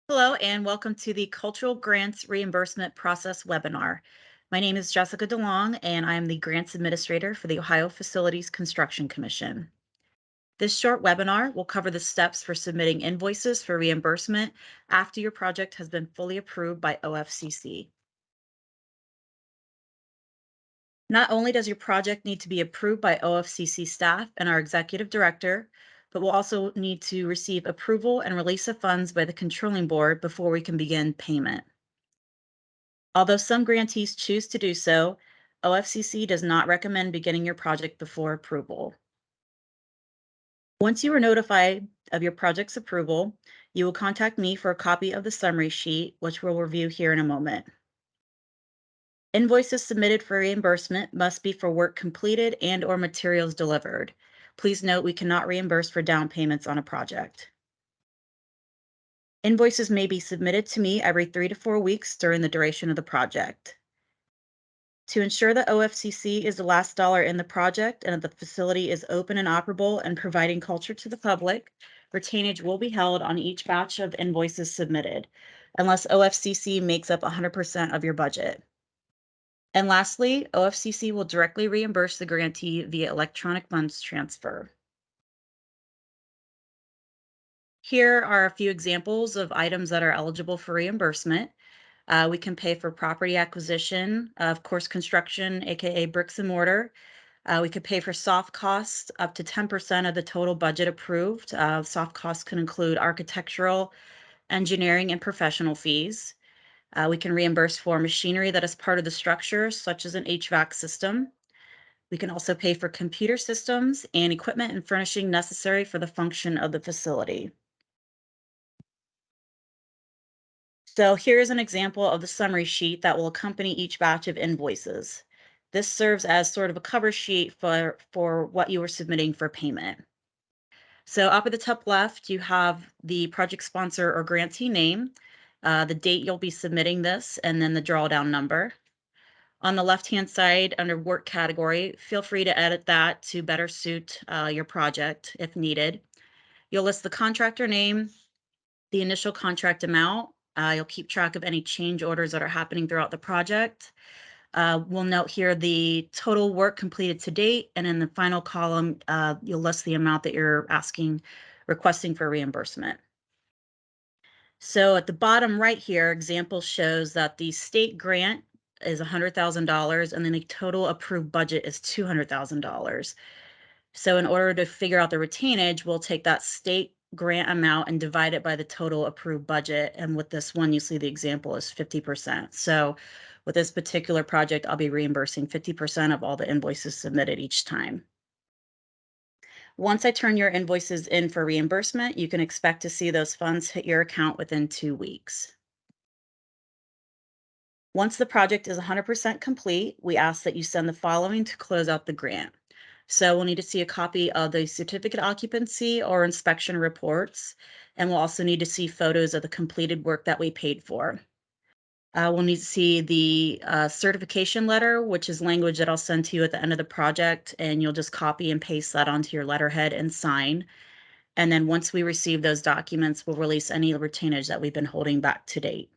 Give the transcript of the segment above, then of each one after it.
Hello and welcome to the Cultural Grants Reimbursement Process webinar. My name is Jessica DeLong and I am the Grants Administrator for the Ohio Facilities Construction Commission. This short webinar will cover the steps for submitting invoices for reimbursement after your project has been fully approved by OFCC. Not only does your project need to be approved by OFCC staff and our executive director, but we'll also need to receive approval and release of funds by the controlling board before we can begin payment. Although some grantees choose to do so, OFCC does not recommend beginning your project before approval. Once you are notified of your project's approval, you will contact me for a copy of the summary sheet, which we'll review here in a moment. Invoices submitted for reimbursement must be for work completed and/or materials delivered. Please note we cannot reimburse for down payments on a project. Invoices may be submitted to me every 3 to 4 weeks during the duration of the project. To ensure that OFCC is the last dollar in the project and that the facility is open and operable and providing culture to the public, retainage will be held on each batch of invoices submitted, unless OFCC makes up 100% of your budget. And lastly, OFCC will directly reimburse the grantee via electronic funds transfer. Here are a few examples of items that are eligible for reimbursement. We can pay for property acquisition, of course, construction, aka bricks and mortar. We could pay for soft costs up to 10% of the total budget approved. Soft costs can include architectural, engineering, and professional fees. We can reimburse for machinery that is part of the structure, such as an HVAC system. We can also pay for computer systems and equipment and furnishing necessary for the function of the facility. So here's an example of the summary sheet that will accompany each batch of invoices. This serves as sort of a cover sheet for what you are submitting for payment. So up at the top left, you have the project sponsor or grantee name, the date you'll be submitting this, and then the drawdown number. On the left-hand side, under work category, feel free to edit that to better suit your project if needed. You'll list the contractor name, the initial contract amount. You'll keep track of any change orders that are happening throughout the project. We'll note here the total work completed to date, and in the final column, you'll list the amount that you're requesting for reimbursement. So at the bottom right here, example shows that the state grant is $100,000 and then the total approved budget is $200,000. So in order to figure out the retainage, we'll take that state grant amount and divide it by the total approved budget. And with this one, you see the example is 50%. So with this particular project, I'll be reimbursing 50% of all the invoices submitted each time. Once I turn your invoices in for reimbursement, you can expect to see those funds hit your account within 2 weeks. Once the project is 100% complete, we ask that you send the following to close out the grant. So we'll need to see a copy of the certificate occupancy or inspection reports, and we'll also need to see photos of the completed work that we paid for. We'll need to see the certification letter, which is language that I'll send to you at the end of the project, and you'll just copy and paste that onto your letterhead and sign. And then once we receive those documents, we'll release any retainage that we've been holding back to date.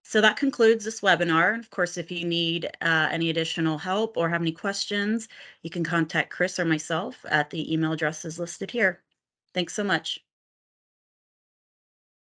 So that concludes this webinar. Of course, if you need any additional help or have any questions, you can contact Chris or myself at the email addresses listed here. Thanks so much.